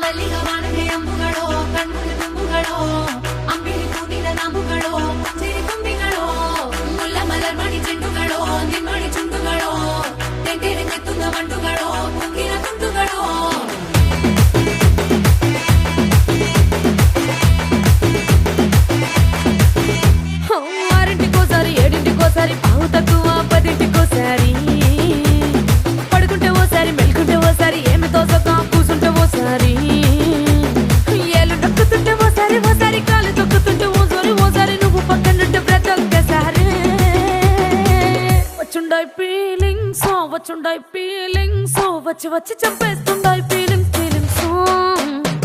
ಮಲ್ಲಿಗ ವಾಣಗೆ ಅಂಬುಗಳೋ ಕಣ್ಣುಗಳ ತುಂಬುಗಳೋ ಅಂಬಿಳಿ ಕೂಡಿನ ನಾಂಬುಗಳೋ ಸಿರಿ ತುಂಬಿಗಳೋ ಮುಲ್ಲ ಮಲರ್ಮಣಿ ಚೆಂಡುಗಳೋ ನಿಮ್ಮಣಿ ಚುಂಡುಗಳೋ ತೆಂಟೆರೆ ಕೆತ್ತುದ ಮಂಟುಗಳೋ ಕುಂಗಿನ ತುಂಡುಗಳೋ ఆరింటికోసారి ఏడింటికోసారి పావు తక్కువ పదింటికోసారి పడుకుంటే ఓసారి మెలుకుంటే ఓసారి ఏమి తోసక కూసుంటే ఓసారి ఏళ్ళు నొక్కుతుంటే ఓసారి ఓసారి కాలు తొక్కుతుంటే ఓసారి ఓసారి నువ్వు పక్కనుంటే బ్రతొక్కసారి వచ్చుండాయి ఫీలింగ్స్ వచ్చి వచ్చి చంపేస్తుండాయి ఫీలింగ్స్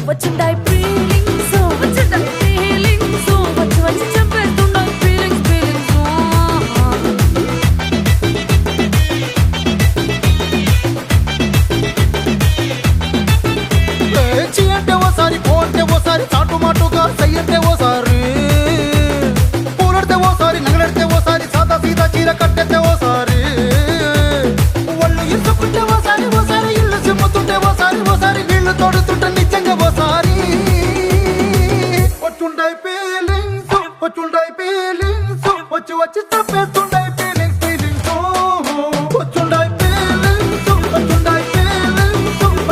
వచ్చుండాయి ఫీలింగ్స్ వచ్చుండాయి ఫీలింగ్స్ వచ్చి వచ్చి చంపేస్తుండాయి ఫీలింగ్స్ అంటే ఓసారి పోంటే ఓసారి చాటు మాటుగా సయ్యంటే ఓసారి పూలడితే ఓసారి నగలడితే ఓసారి సాదా సీదా చీర కట్టెతే ఓసారి ఒళ్ళు ఇసుకుంటే ఓసారి ఓసారి ఇల్లు సిమ్ముతుంటే ఓసారి ఓసారి నీళ్లు తోడుతుంటే నిజంగా ఓసారి వచ్చుండాయి ఫీలింగ్స్ వచ్చి వచ్చి తప్పేస్తుండాయి ఫీలింగ్స్ వచ్చుండాయి ఫీలింగ్స్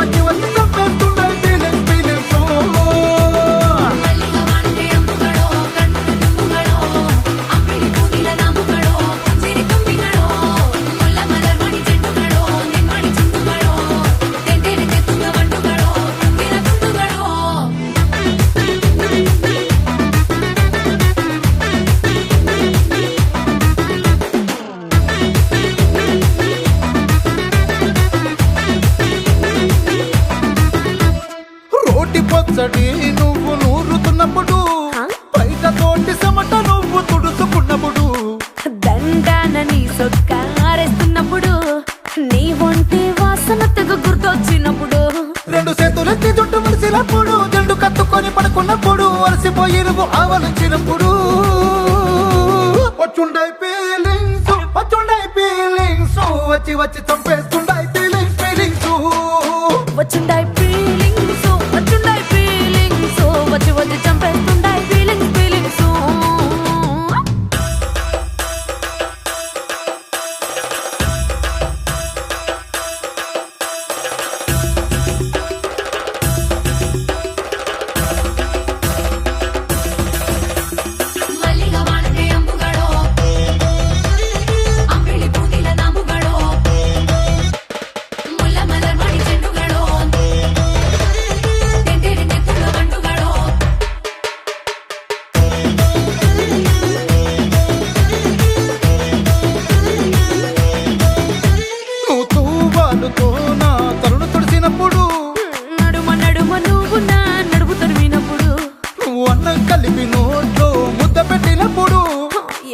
వచ్చి వచ్చి తప్పేస్తుండాయి ఫీలింగ్స్ ಮಲ್ಲಿಗ ವಾಣಗೆ ಅಂಬುಗಳೋ ಕಣ್ಣುಗಳ ತುಂಬುಗಳೋ ಅಂಬಿಳಿ ಕೂಡಿನ ನಾಂಬುಗಳೋ ಸಿರಿ ತುಂಬಿಗಳೋ ಮುಲ್ಲ ಮಲರ್ಮಣಿ ಚೆಂಡುಗಳೋ ನಿಮ್ಮಣಿ ಚುಂಡುಗಳೋ ತೆಂಟೆರೆ ಕೆತ್ತುದ ಮಂಟುಗಳೋ ಕುಂಗಿನ ತುಂಡುಗಳೋ రోటి పచ్చడి నువ్వు నూరుతున్నప్పుడు బయట తోటి సమట నువ్వు తుడుచుకున్నప్పుడు దండాన నీ సొక్కారేస్తున్నప్పుడు నీ ఒంటి వాసన తెగ గుర్తొచ్చినప్పుడు రెండు చేతులెత్తి జుట్టు ముడిసినప్పుడు జండు కత్తుకొని పడుకున్నప్పుడు అలసిపోయి నువ్వు ఆవలించినప్పుడు వచ్చుండాయి ఫీలింగ్స్ వచ్చి వచ్చి చంపేస్తుండాయి ఫీలింగ్స్ వచ్చుండాయి ఫీలింగ్స్ వచ్చి వచ్చి చంపేస్తుండాయి ఫీలింగ్స్ ಮಲ್ಲಿಗ ವಾಣಗೆ ಅಂಬುಗಳೋ ಅಂಬಿಳಿ ಕೂಡಿನ ನಾಂಬುಗಳೋ ಮುಲ್ಲ ಮಲರ್ಮಣಿ ಚೆಂಡುಗಳೋ ತೆಂಟೆರೆ ಕೆತ್ತುದ ಮಂಟುಗಳೋ నువ్వు తూవాలుతో నా తలను తుడిసినప్పుడు నడుమ నడుమ నువ్వు నా నడుము తరిమినప్పుడు నువ్వు అన్నం కలిపి నోట్లో ముద్ద పెట్టినప్పుడు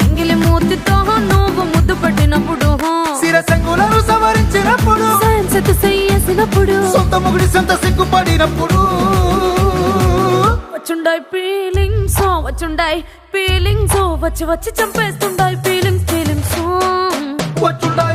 ఎంగిలి మూతితో నువ్వు ముద్దు పెట్టినప్పుడు శిరసంగులను సవరించినప్పుడు సైన్సెత్ చేసినప్పుడు సొంత ముగుడి సొంత సిగ్గుపడినప్పుడు వచ్చుండాయి ఫీలింగ్స్ వచ్చి వచ్చి చంపేస్తుండాయి ఫీలింగ్స్ వచ్చుండాయి